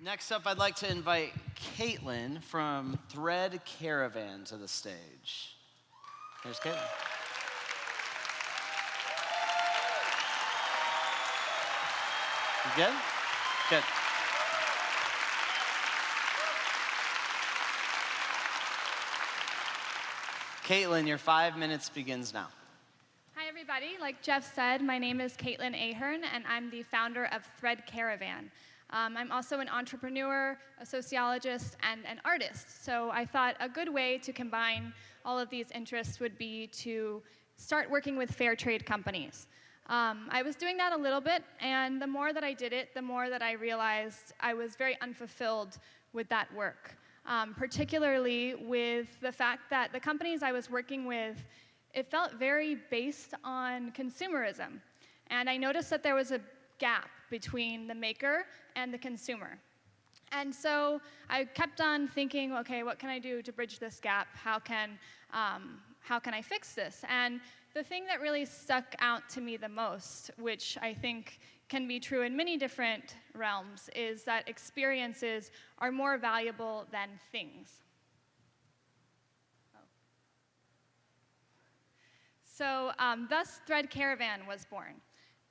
Next up, I'd like to invite Caitlin from Thread Caravan to the stage. There's Caitlin. You good? Good. Caitlin, your 5 minutes begins now. Hi, everybody. Like Jeff said, my name is Caitlin Ahern, and I'm the founder of Thread Caravan. I'm also an entrepreneur, a sociologist, and an artist. So I thought a good way to combine all of these interests would be to start working with fair trade companies. I was doing that a little bit, and the more that I did it, the more that I realized I was very unfulfilled with that work, particularly with the fact that the companies I was working with, it felt very based on consumerism. And I noticed that there was a gap between the maker and the consumer. And so I kept on thinking, okay, what can I do to bridge this gap? How can I fix this? And the thing that really stuck out to me the most, which I think can be true in many different realms, is that experiences are more valuable than things. So thus, Thread Caravan was born.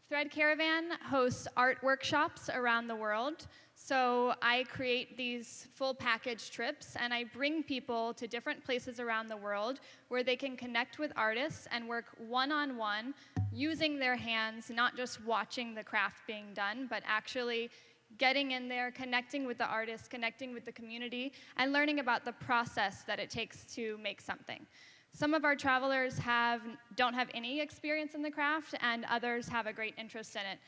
Thread Caravan hosts art workshops around the world. So I create these full package trips, and I bring people to different places around the world where they can connect with artists and work one-on-one using their hands, not just watching the craft being done, but actually getting in there, connecting with the artist, connecting with the community, and learning about the process that it takes to make something. Some of our travelers don't have any experience in the craft, and others have a great interest in it.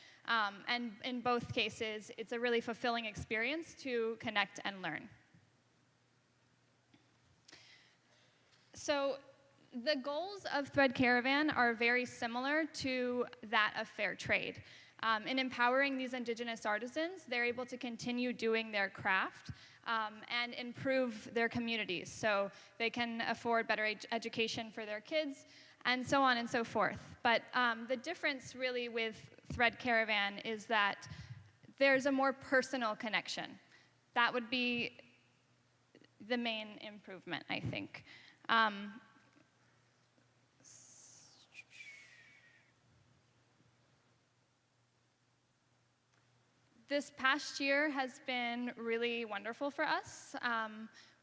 And in both cases, it's a really fulfilling experience to connect and learn. So the goals of Thread Caravan are very similar to that of fair trade. In empowering these indigenous artisans, they're able to continue doing their craft and improve their communities. So they can afford better education for their kids, and so on and so forth. But the difference really with Thread Caravan is that there's a more personal connection. That would be the main improvement, I think. This past year has been really wonderful for us.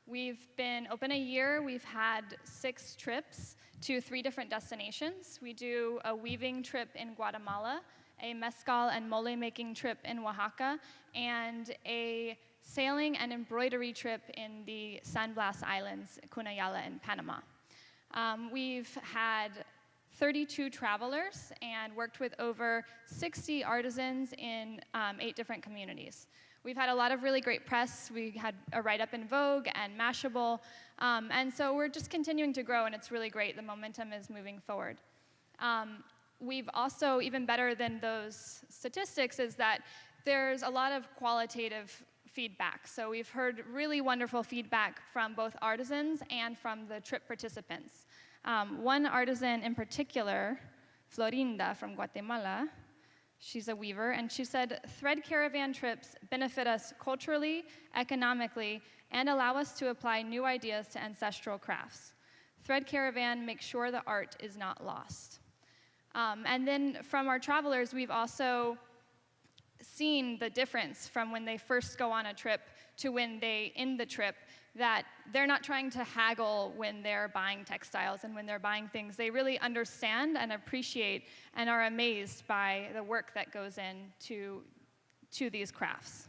We've been open a year. We've had 6 trips to 3 different destinations. We do a weaving trip in Guatemala, a mezcal and mole making trip in Oaxaca, and a sailing and embroidery trip in the San Blas Islands, Cunayala in Panama. We've had 32 travelers and worked with over 60 artisans in 8 different communities. We've had a lot of really great press. We had a write-up in Vogue and Mashable, and so we're just continuing to grow, and it's really great. The momentum is moving forward. We've also, even better than those statistics, is that there's a lot of qualitative feedback. So we've heard really wonderful feedback from both artisans and from the trip participants. One artisan in particular, Florinda from Guatemala, she's a weaver, and she said, "Thread Caravan trips benefit us culturally, economically, and allow us to apply new ideas to ancestral crafts. Thread Caravan makes sure the art is not lost." And then from our travelers, we've also seen the difference from when they first go on a trip to when they end the trip, that they're not trying to haggle when they're buying textiles and when they're buying things. They really understand and appreciate and are amazed by the work that goes into these crafts.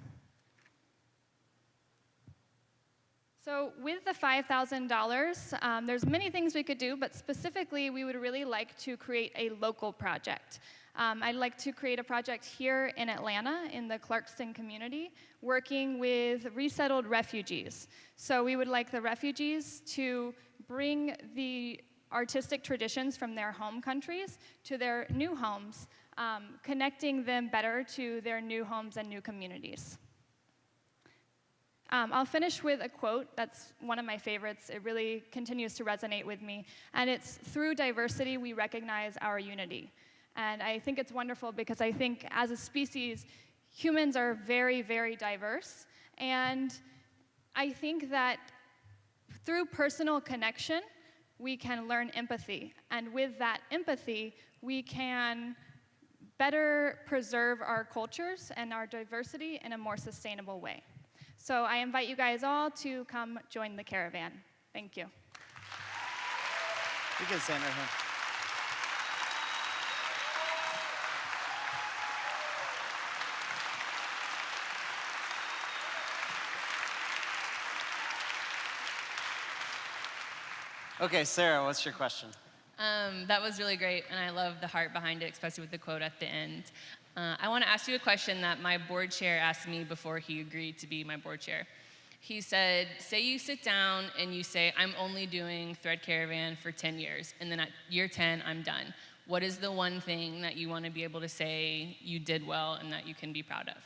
So with the $5,000, there's many things we could do, but specifically we would really like to create a local project. I'd like to create a project here in Atlanta in the Clarkston community, working with resettled refugees. So we would like the refugees to bring the artistic traditions from their home countries to their new homes, connecting them better to their new homes and new communities. I'll finish with a quote that's one of my favorites. It really continues to resonate with me, and it's, "Through diversity, we recognize our unity." And I think it's wonderful because I think as a species, humans are very, very diverse, And I think that through personal connection, we can learn empathy. And with that empathy, we can better preserve our cultures and our diversity in a more sustainable way. So I invite you guys all to come join the caravan. Thank you. You can stand right here. Okay, Sarah, what's your question? That was really great, and I love the heart behind it, especially with the quote at the end. I want to ask you a question that my board chair asked me before he agreed to be my board chair. He said, say you sit down and you say, I'm only doing Thread Caravan for 10 years, and then at year 10, I'm done. What is the one thing that you want to be able to say you did well and that you can be proud of?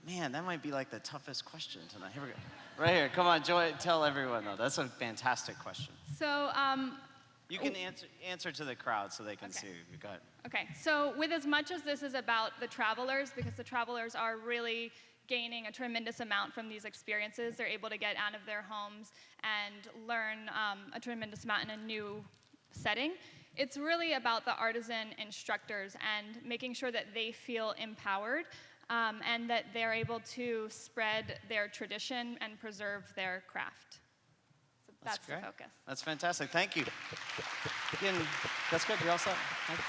Man, that might be like the toughest question tonight. Here we go. Right here. Come on, Joy. Tell everyone, though. That's a fantastic question. So, You can answer to the crowd so they can Okay. see. Go ahead. okay, so with as much as this is about the travelers, because the travelers are really gaining a tremendous amount from these experiences, they're able to get out of their homes and learn a tremendous amount in a new setting. It's really about the artisan instructors and making sure that they feel empowered and that they're able to spread their tradition and preserve their craft. So that's the great. focus. That's fantastic. Thank you. Again, that's good. You're all set. Thank you.